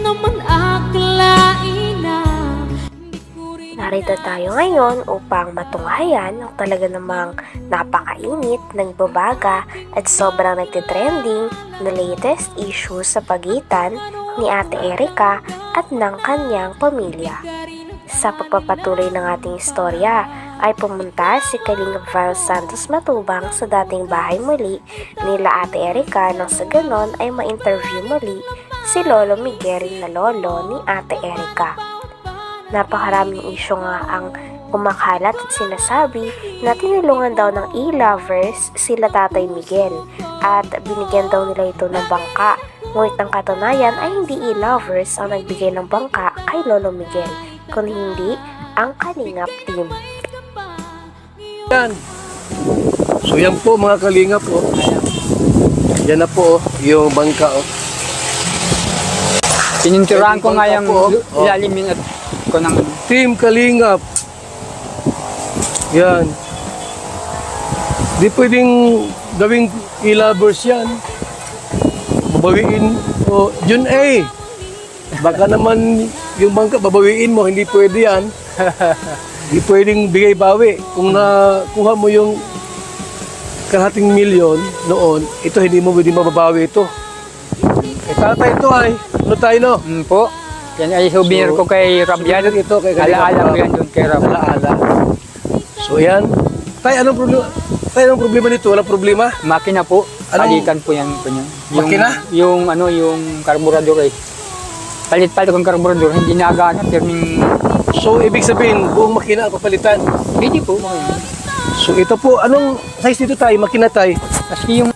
naman akalain na. Narito tayo ngayon upang matunghayan ang talaga namang napakainit, nagbabaga at sobrang nagtitrending na latest issue sa pagitan ni Ate Erica at ng kanyang pamilya. Sa pagpapatuloy ng ating istorya ay pumunta si Kalingap Val Santos Matubang sa dating bahay muli nila Ate Erica nang sa ganon ay ma-interview muli si Lolo Miguel na lolo ni Ate Erica. Napakaraming isyu nga ang kumakalat at sinasabi na tinulungan daw ng e-lovers sila Tatay Miguel at binigyan daw nila ito ng bangka. Ngunit ang katunayan ay hindi e-lovers ang nagbigay ng bangka kay Lolo Miguel, kundi hindi ang Kalingap team. Yan. So yan po mga Kalingap po. Yan na po yung bangka oh. Pininturahan ko nga yung po, ilalimin at ko ng Team Kalingap. Yan. Di pwedeng gawing e-lovers yan. Babawiin o Jun A. Baka naman yung bangka babawiin mo, hindi pwede yan. Hindi pwedeng bigay-bawi. Kung nakuha mo yung kalahating milyon noon, ito hindi mo pwedeng mababawi ito. Tatay ito ay, ano tayo no? po. Yan ay souvenir ko kay Rabian. Ito kay Alaala ko yan doon kay Rabian. Alaala. So yan. Tay, anong problema? Tay, anong problema nito? Walang problema? Makina po. Palitan po yan po niya. Makina? Yung ano, yung karburador eh. Palit-palit akong karburador, hindi nagana, turning. So, ibig sabihin, buong makina ang papalitan. Hindi po. So, ito po, anong size dito tayo? Makina tayo? Kasi yung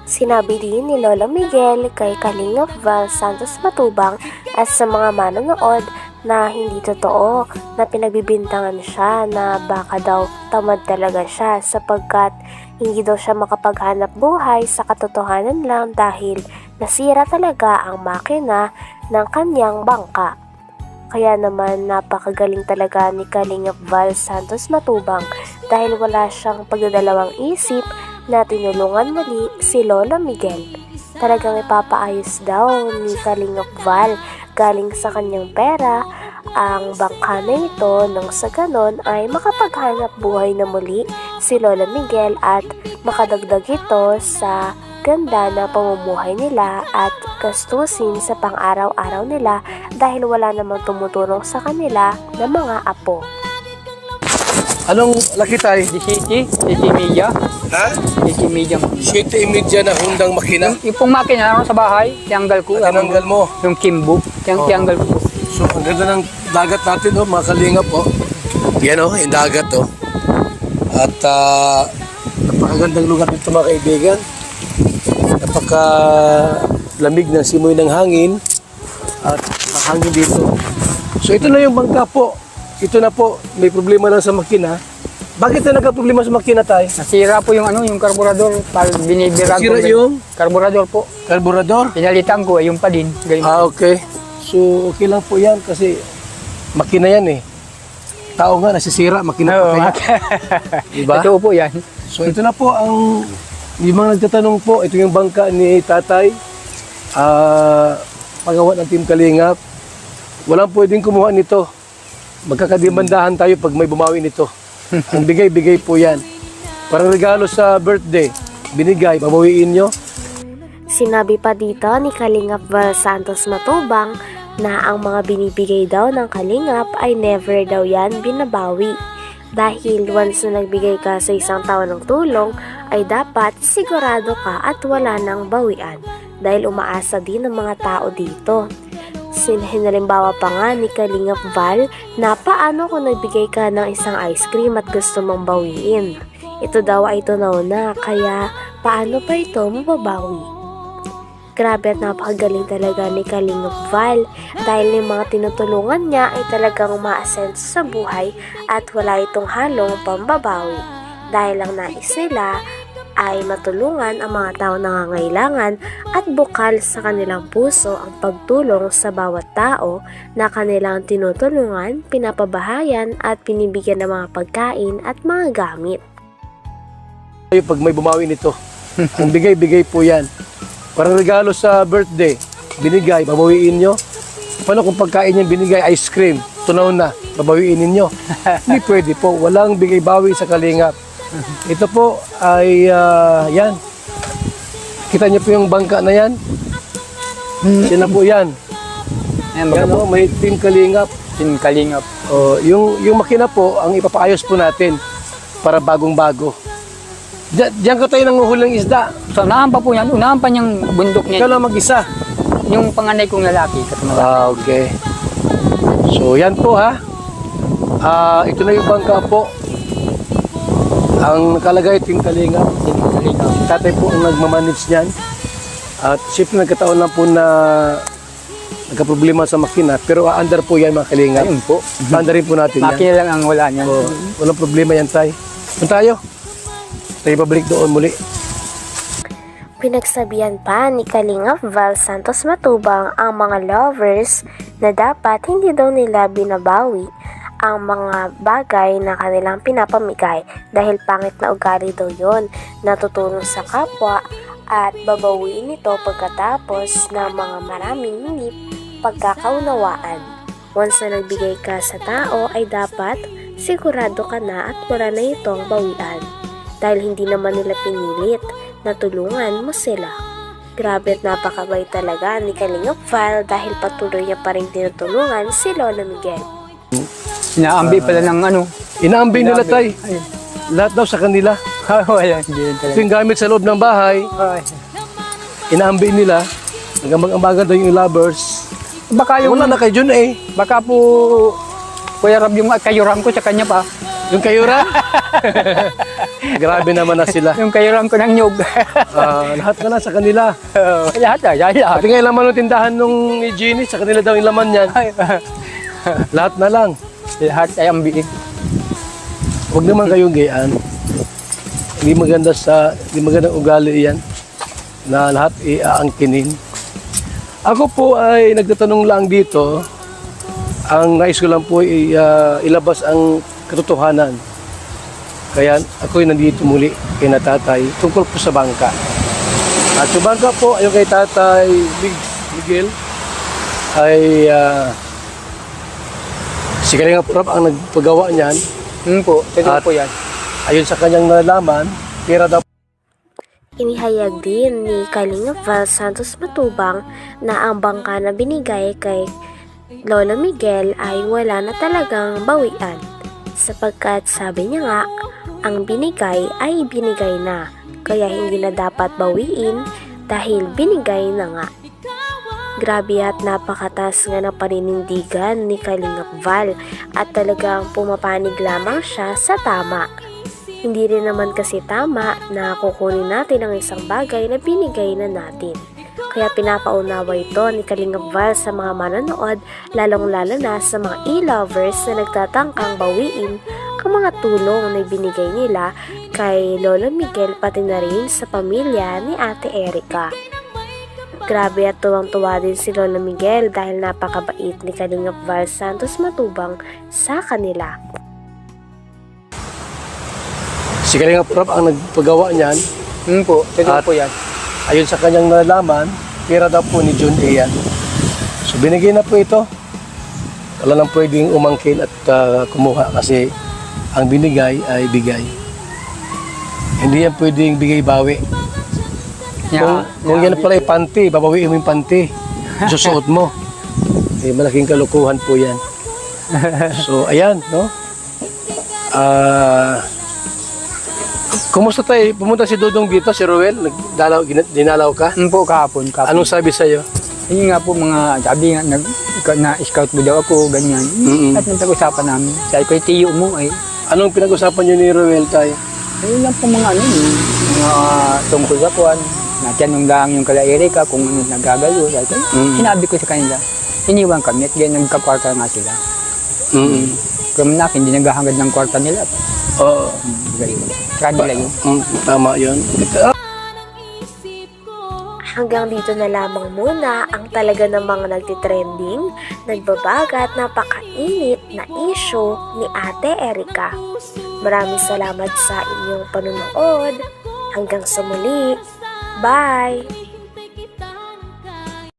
Sinabi din ni Lolo Miguel kay Kalingap Val Santos Matubang at sa mga manonood na hindi totoo na pinagbibintangan siya na baka daw tamad talaga siya sapagkat hindi daw siya makapaghanap buhay sa katotohanan lang dahil nasira talaga ang makina ng kanyang bangka. Kaya naman napakagaling talaga ni Kalingap Val Santos Matubang dahil wala siyang pagdadalawang isip na tinulungan muli si Lolo Miguel. Talagang ipapaayos daw ni Kalingap Val galing sa kanyang pera ang bangka na ito nang sa ganon ay makapaghanap buhay na muli si Lolo Miguel at makadagdag ito sa ganda na pamumuhay nila at gastusin sa pang-araw-araw nila dahil wala namang tumutulong sa kanila na mga apo. Anong laki tayo? City Media. Ha? City Media. 7.30 na hundang makina? Yung pong makina naroon sa bahay, tiyanggal ko. Tinanggal mo. Yung Kimbo, tiyanggal ko po. So, ang ganda ng dagat natin, oh, mga Kalingap, oh. Yan, oh, yung dagat, oh. At, napakagandang lugar dito, mga kaibigan. Napakalamig ng simoy ng hangin. At mahangin dito. So, ito na yung bangka po. Ito na po, may problema lang sa makina. Bakit na nagka-problema sa makina tayo? Nasira po yung ano, yung karburador. Binibirag Nasira yung? karburador po. Karburador? Pinalitan ko, yung pa din. Okay. So, okay lang po yan kasi makina yan eh. Tao nga, nasisira, makina pa kaya. Diba? Ito po yan. So, ito na po ang, yung mga nagtatanong po, ito yung bangka ni Tatay. Pagawa ng Team Kalingap. Walang pwedeng kumuha nito. Magkakadimandahan tayo pag may bumawi nito. Ang bigay-bigay po yan. Parang regalo sa birthday. Binigay, babawiin nyo. Sinabi pa dito ni Kalingap Val Santos Matubang na ang mga binibigay daw ng Kalingap ay never daw yan binabawi. Dahil once na nagbigay ka sa isang tao ng tulong, ay dapat sigurado ka at wala nang bawian. Dahil umaasa din ng mga tao dito. Hinalimbawa pa nga ni Kalingap Val na paano kung nagbigay ka ng isang ice cream at gusto mong bawiin. Ito daw ay tunaw na, kaya paano pa ito mababawi? Grabe at napakagaling talaga ni Kalingap Val dahil yung mga tinutulungan niya ay talagang umaasenso sa buhay at wala itong halong pambabawi. Dahil ang nais nila ay matulungan ang mga tao nangangailangan at bukal sa kanilang puso ang pagtulong sa bawat tao na kanilang tinutulungan, pinapabahayan at pinibigyan ng mga pagkain at mga gamit. Pag may bumawi nito, ang bigay-bigay po yan. Parang regalo sa birthday, binigay, babawiin nyo. Paano kung pagkain yung binigay, ice cream, tunaw na, babawiin ninyo? Hindi pwede po, walang bigay-bawi sa Kalingap. Ito po ay, yan. Kita niyo po yung bangka na yan? Yan na po yan. Ayan, Yan baga po. may Team Kalingap. Team Kalingap. Oh, yung makina po, ang ipapaayos po natin para bagong-bago. Diyan ka tayo nanguhulang isda. So, unahan pa po yan. Unahan pa niyang bundok Ikaw niya. lang mag-isa. Yung panganay kong lalaki. Okay. So, yan po ha. Ito na yung bangka po. Ang nakalagay, Team Kalingap. Team Kalingap. Si tatay po ang nagmamanage niyan. At siyempre nagkataon lang po na nagka-problema sa makina. Pero under po yan mga Kalingap. Ayun po. Under rin po natin yan. Makina lang ang wala niyan. So, walang problema yan tay. Punta tayo. Tayo pabalik doon muli. Pinagsabihan pa ni Kalingap Val Santos Matubang ang mga lovers na dapat hindi daw nila binabawi ang mga bagay na kanilang pinapamigay dahil pangit na ugali daw yon, natutulong sa kapwa at babawiin ito pagkatapos ng mga maraming hindi pagkakaunawaan. Once na nagbigay ka sa tao ay dapat sigurado ka na at wala na itong bawian dahil hindi naman nila pinilit na tulungan mo sila. Grabe at napakabait talaga ni Kalingap Val dahil patuloy niya pa rin tinutulungan si Lola Miguel. Inaambi pala ng ano. Inaambay nila tay. Ayun. Lahat daw sa kanila. Wala. Hindi rin Ito talaga. yung gamit sa loob ng bahay. Ay. Inaambay nila. Nagambang-ambagan daw yung lovers. Baka yung, Wala na kay Jun eh. baka po, Kuya Rab, yung kayuram ko sa kanya pa. Yung kayura. Grabe naman na sila. Yung kayuram ko ng nyug. Lahat na lang sa kanila. Lahat na, lahat. Pati nga yung laman ng tindahan nung ni Jeannie, sa kanila daw yung laman yan. Lahat na lang. Lahat ay ambiin. Huwag naman kayong gayaan. Hindi magandang ugali yan na lahat iaangkinin. Ako po ay nagtatanong lang dito. Ang nais ko lang po ay ilabas ang katotohanan. Kaya ako ay nandito muli kay na tatay tungkol po sa bangka. At yung bangka po, yung kay tatay Miguel ay si Kalingap Rab ang nagpagawa niyan. Po, totoo At- po yan. Ayon sa kanyang nalalaman, pera daw Inihayag din ni Kalingap Val Santos Matubang na ang bangka na binigay kay Lola Miguel ay wala na talagang bawian sapagkat sabi niya nga ang binigay ay binigay na kaya hindi na dapat bawiin dahil binigay na nga. Grabe at napakatas nga ng paninindigan ni Kalingap Val at talagang pumapanig lamang siya sa tama. Hindi rin naman kasi tama na kukunin natin ang isang bagay na binigay na natin. Kaya pinapaunawa ito ni Kalingap Val sa mga manonood, lalong-lalo na sa mga e-lovers na nagtatangkang bawiin ang mga tulong na binigay nila kay Lolo Miguel pati na rin sa pamilya ni Ate Erica. Grabe at tuwang-tuwa din si Lolo Miguel dahil napakabait ni Kalingap Val Santos Matubang sa kanila. si Kalingap Rab ang nagpagawa niyan. Po, totoo At- po yan. Ayon sa kanyang nalalaman, pera daw po ni Jun A yan. So binigay na po ito. Wala nang pwedeng umangkin at kumuha kasi ang binigay ay bigay. Hindi yan pwedeng bigay-bawi. Kung yan pala ay panty, babawiin mo yung panty. Susuot mo. Malaking kalukuhan po yan. So ayan, no? Kumusta tayo? Pumunta si Dodong dito, si Ruel. Dinalaw ka? Po, kahapon. Anong sabi sa'yo? Yun nga po mga sabi nga, na-scout mo daw ako, ganyan. At nagtag-usapan namin. Sabi ko, tiyo mo ay. Anong pinag-usapan niyo ni Ruel tayo? Ayun lang po mga ano, mga tungkol sa kuwan. Natanong lang yung kala Erika kung ano nagagalo. Sabi ko, sinabi ko sa kanila, iniwan kami at ganyan nagkakwarta nga sila. Kaya na, hindi naghahangad ng kwarta nila. Oo. Kanila yun. Tama yun. Hanggang dito na lamang muna ang talaga namang nagtitrending, nagbabaga at napakainit na issue ni Ate Erica. Maraming salamat sa inyong panunood. Hanggang sa muli. Bye!